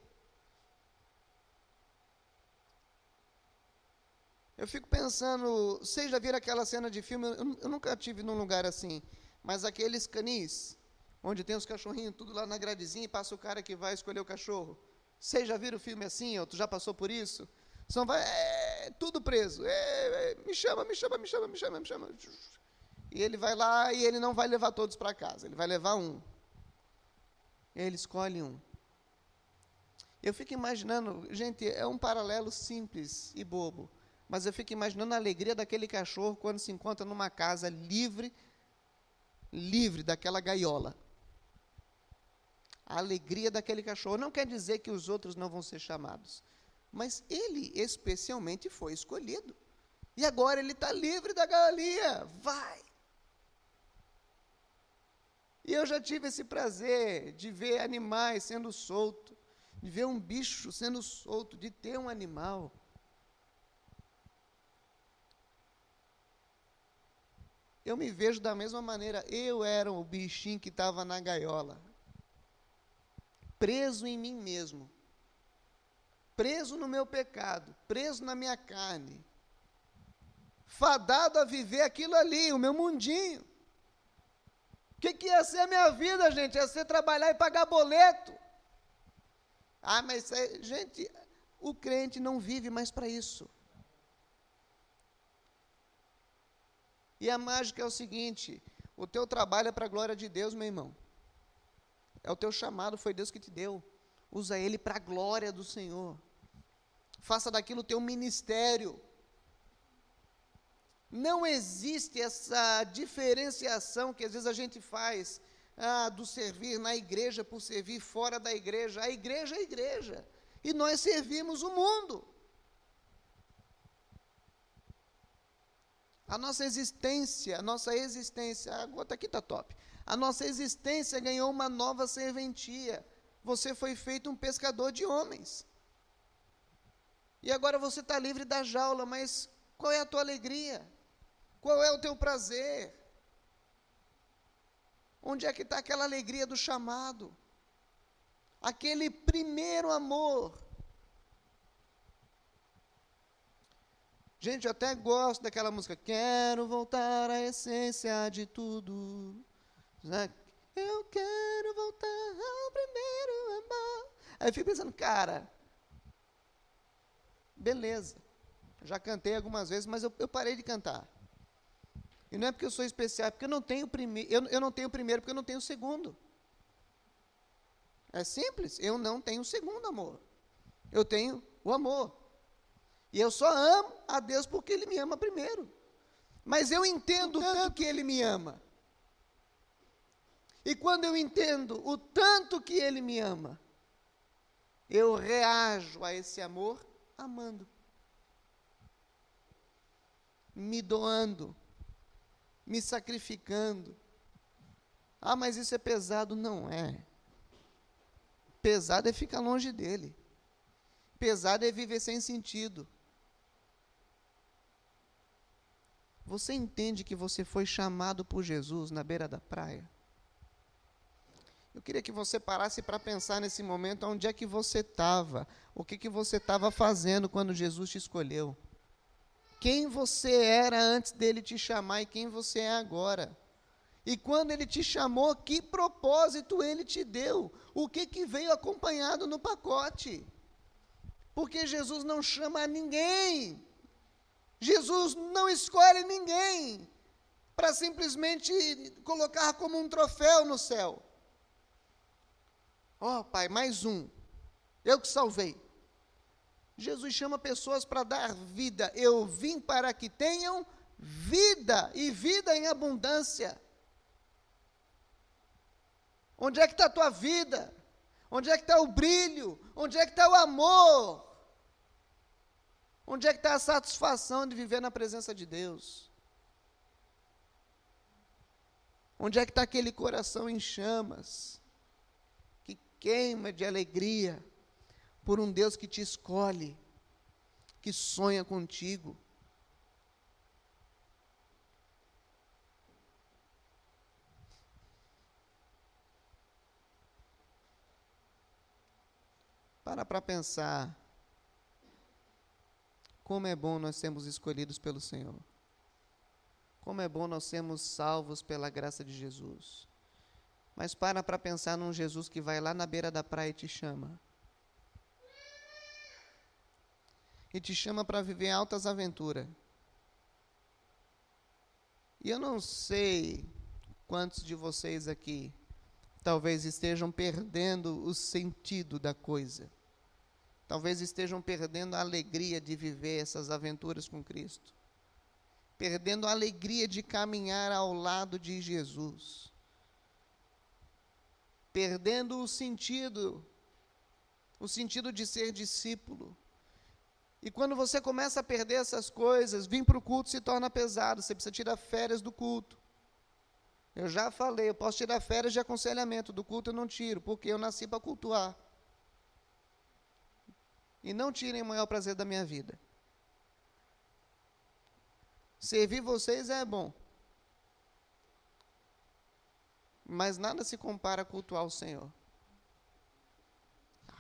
Eu fico pensando, vocês já viram aquela cena de filme? Eu nunca tive num lugar assim, mas aqueles canis, onde tem os cachorrinhos tudo lá na gradezinha e passa o cara que vai escolher o cachorro. Vocês já viram o filme assim, ou tu já passou por isso? São tudo preso. Me chama. E ele vai lá e ele não vai levar todos para casa, ele vai levar um. Ele escolhe um. Eu fico imaginando, gente, é um paralelo simples e bobo, mas eu fico imaginando a alegria daquele cachorro quando se encontra numa casa livre daquela gaiola. A alegria daquele cachorro não quer dizer que os outros não vão ser chamados, mas ele especialmente foi escolhido. E agora ele está livre da galinha. Vai! E eu já tive esse prazer de ver animais sendo soltos, de ver um bicho sendo solto, de ter um animal. Eu me vejo da mesma maneira. Eu era o bichinho que estava na gaiola, preso em mim mesmo, preso no meu pecado, preso na minha carne, fadado a viver aquilo ali, o meu mundinho. O que ia ser a minha vida, gente? Ia ser trabalhar e pagar boleto. Mas, gente, o crente não vive mais para isso. E a mágica é o seguinte: o teu trabalho é para a glória de Deus, meu irmão. É o teu chamado, foi Deus que te deu. Usa ele para a glória do Senhor. Faça daquilo o teu ministério. Não existe essa diferenciação que às vezes a gente faz do servir na igreja por servir fora da igreja. A igreja é a igreja. E nós servimos o mundo. A nossa existência, a gota aqui está top. A nossa existência ganhou uma nova serventia. Você foi feito um pescador de homens. E agora você está livre da jaula, mas qual é a tua alegria? Qual é o teu prazer? Onde é que está aquela alegria do chamado? Aquele primeiro amor. Gente, eu até gosto daquela música, quero voltar à essência de tudo. Eu quero voltar ao primeiro amor. Aí eu fico pensando, cara, beleza, já cantei algumas vezes, mas eu parei de cantar. E não é porque eu sou especial, é porque eu não tenho eu não tenho o primeiro, porque eu não tenho o segundo. É simples, eu não tenho o segundo amor. Eu tenho o amor. E eu só amo a Deus porque Ele me ama primeiro. Mas eu entendo o tanto que Ele me ama. E quando eu entendo o tanto que Ele me ama, eu reajo a esse amor amando. Me doando. Me sacrificando. Mas isso é pesado. Não é. Pesado é ficar longe dele. Pesado é viver sem sentido. Você entende que você foi chamado por Jesus na beira da praia? Eu queria que você parasse para pensar nesse momento, onde é que você estava, o que você estava fazendo quando Jesus te escolheu. Quem você era antes dele te chamar e quem você é agora. E quando ele te chamou, que propósito ele te deu? O que veio acompanhado no pacote? Porque Jesus não chama ninguém. Jesus não escolhe ninguém para simplesmente colocar como um troféu no céu. Pai, mais um. Eu que salvei. Jesus chama pessoas para dar vida. Eu vim para que tenham vida, e vida em abundância. Onde é que está a tua vida? Onde é que está o brilho? Onde é que está o amor? Onde é que está a satisfação de viver na presença de Deus? Onde é que está aquele coração em chamas, que queima de alegria, por um Deus que te escolhe, que sonha contigo? Para pensar, como é bom nós sermos escolhidos pelo Senhor. Como é bom nós sermos salvos pela graça de Jesus. Mas para pensar num Jesus que vai lá na beira da praia e te chama. E te chama para viver altas aventuras. E eu não sei quantos de vocês aqui talvez estejam perdendo o sentido da coisa. Talvez estejam perdendo a alegria de viver essas aventuras com Cristo. Perdendo a alegria de caminhar ao lado de Jesus. Perdendo o sentido de ser discípulo. E quando você começa a perder essas coisas, vir para o culto se torna pesado, você precisa tirar férias do culto. Eu já falei, eu posso tirar férias de aconselhamento, do culto eu não tiro, porque eu nasci para cultuar. E não tirem o maior prazer da minha vida. Servir vocês é bom. Mas nada se compara a cultuar o Senhor.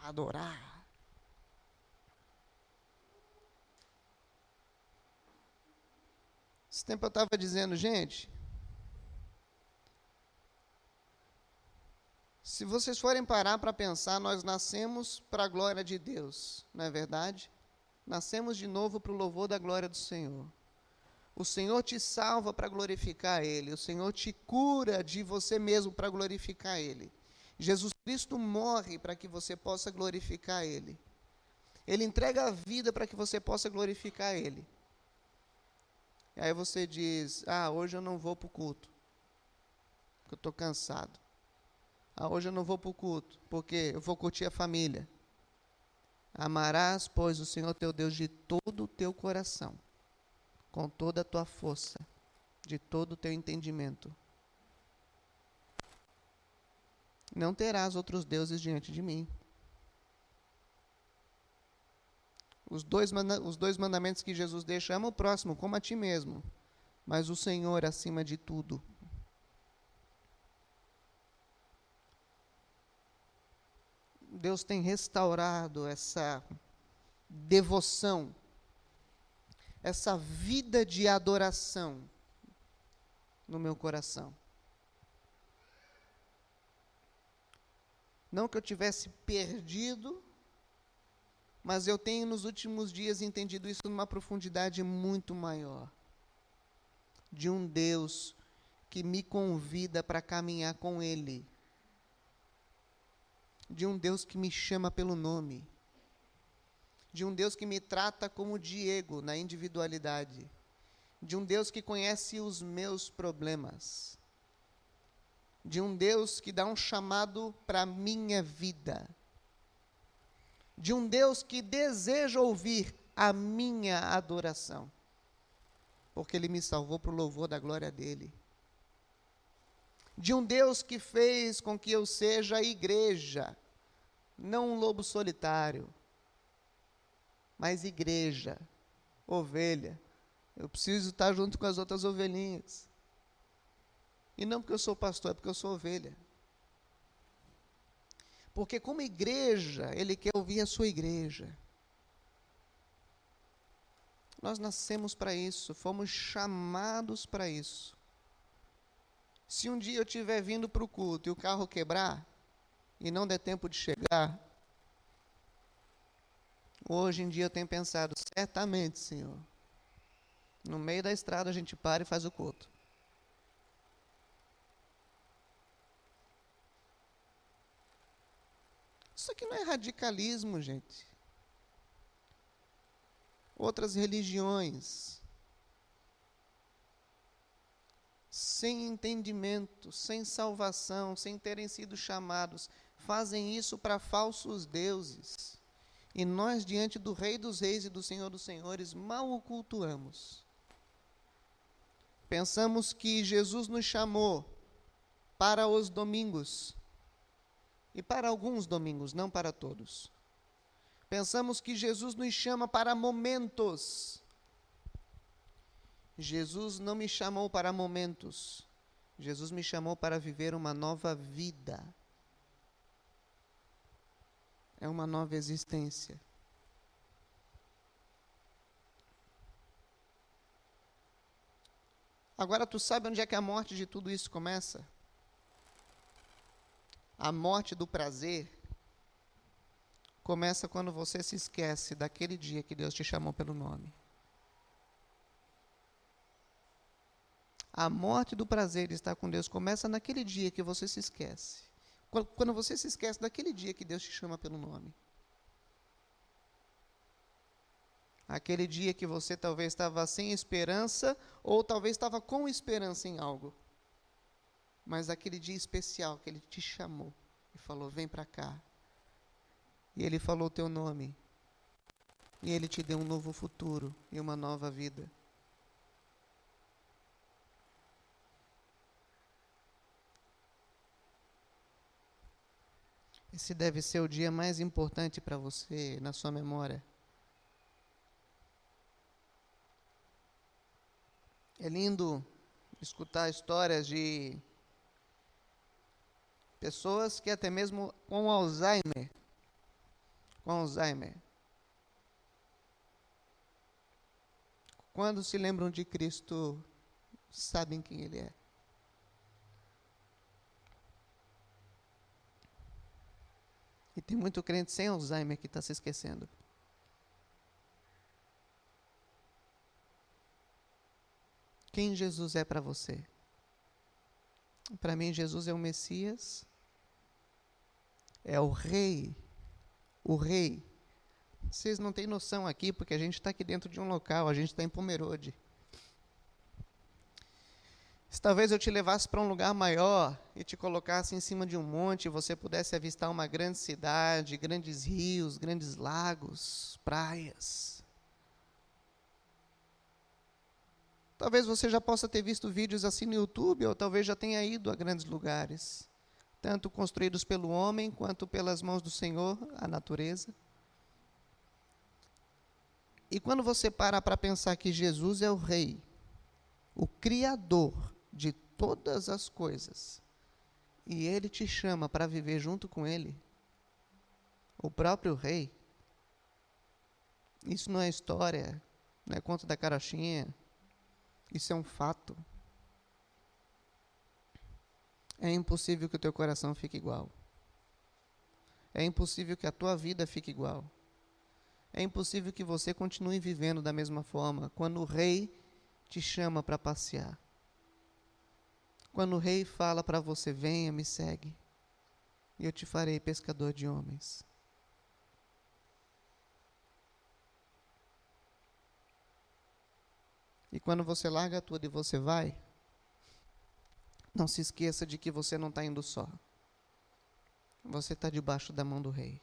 A adorar. Esse tempo eu estava dizendo, gente, se vocês forem parar para pensar, nós nascemos para a glória de Deus, não é verdade? Nascemos de novo para o louvor da glória do Senhor. O Senhor te salva para glorificar Ele. O Senhor te cura de você mesmo para glorificar Ele. Jesus Cristo morre para que você possa glorificar Ele. Ele entrega a vida para que você possa glorificar Ele. E aí você diz, hoje eu não vou para o culto, porque eu estou cansado. Hoje eu não vou para o culto, porque eu vou curtir a família. Amarás, pois, o Senhor teu Deus de todo o teu coração, com toda a tua força, de todo o teu entendimento. Não terás outros deuses diante de mim. Os dois mandamentos que Jesus deixa, ama o próximo como a ti mesmo, mas o Senhor acima de tudo. Deus tem restaurado essa devoção, essa vida de adoração no meu coração. Não que eu tivesse perdido, mas eu tenho nos últimos dias entendido isso numa profundidade muito maior. De um Deus que me convida para caminhar com Ele. De um Deus que me chama pelo nome. De um Deus que me trata como Diego na individualidade. De um Deus que conhece os meus problemas. De um Deus que dá um chamado para a minha vida. De um Deus que deseja ouvir a minha adoração. Porque Ele me salvou para o louvor da glória dEle. De um Deus que fez com que eu seja igreja, não um lobo solitário, mas igreja, ovelha. Eu preciso estar junto com as outras ovelhinhas. E não porque eu sou pastor, é porque eu sou ovelha. Porque como igreja, Ele quer ouvir a sua igreja. Nós nascemos para isso, fomos chamados para isso. Se um dia eu estiver vindo para o culto e o carro quebrar, e não der tempo de chegar, hoje em dia eu tenho pensado, certamente, Senhor, no meio da estrada a gente para e faz o culto. Isso aqui não é radicalismo, gente. Outras religiões, sem entendimento, sem salvação, sem terem sido chamados, fazem isso para falsos deuses. E nós, diante do Rei dos Reis e do Senhor dos Senhores, mal o cultuamos. Pensamos que Jesus nos chamou para os domingos. E para alguns domingos, não para todos. Pensamos que Jesus nos chama para momentos. Jesus não me chamou para momentos. Jesus me chamou para viver uma nova vida. É uma nova existência. Agora, tu sabe onde é que a morte de tudo isso começa? A morte do prazer começa quando você se esquece daquele dia que Deus te chamou pelo nome. A morte do prazer de estar com Deus começa naquele dia que você se esquece. Quando você se esquece daquele dia que Deus te chama pelo nome. Aquele dia que você talvez estava sem esperança, ou talvez estava com esperança em algo. Mas aquele dia especial que Ele te chamou e falou, vem para cá. E Ele falou o teu nome. E Ele te deu um novo futuro e uma nova vida. Esse deve ser o dia mais importante para você na sua memória. É lindo escutar histórias de pessoas que até mesmo com Alzheimer, quando se lembram de Cristo, sabem quem Ele é. E tem muito crente sem Alzheimer que está se esquecendo. Quem Jesus é para você? Para mim, Jesus é o Messias, é o Rei. O Rei. Vocês não têm noção aqui, porque a gente está aqui dentro de um local, a gente está em Pomerode. Se talvez eu te levasse para um lugar maior e te colocasse em cima de um monte e você pudesse avistar uma grande cidade, grandes rios, grandes lagos, praias. Talvez você já possa ter visto vídeos assim no YouTube, ou talvez já tenha ido a grandes lugares, tanto construídos pelo homem, quanto pelas mãos do Senhor, a natureza. E quando você para pensar que Jesus é o Rei, o Criador de todas as coisas, e Ele te chama para viver junto com Ele, o próprio Rei, isso não é história, não é conto da carochinha, isso é um fato. É impossível que o teu coração fique igual. É impossível que a tua vida fique igual. É impossível que você continue vivendo da mesma forma quando o Rei te chama para passear. Quando o Rei fala para você, venha, me segue, e eu te farei pescador de homens. E quando você larga tudo e você vai, não se esqueça de que você não está indo só. Você está debaixo da mão do Rei.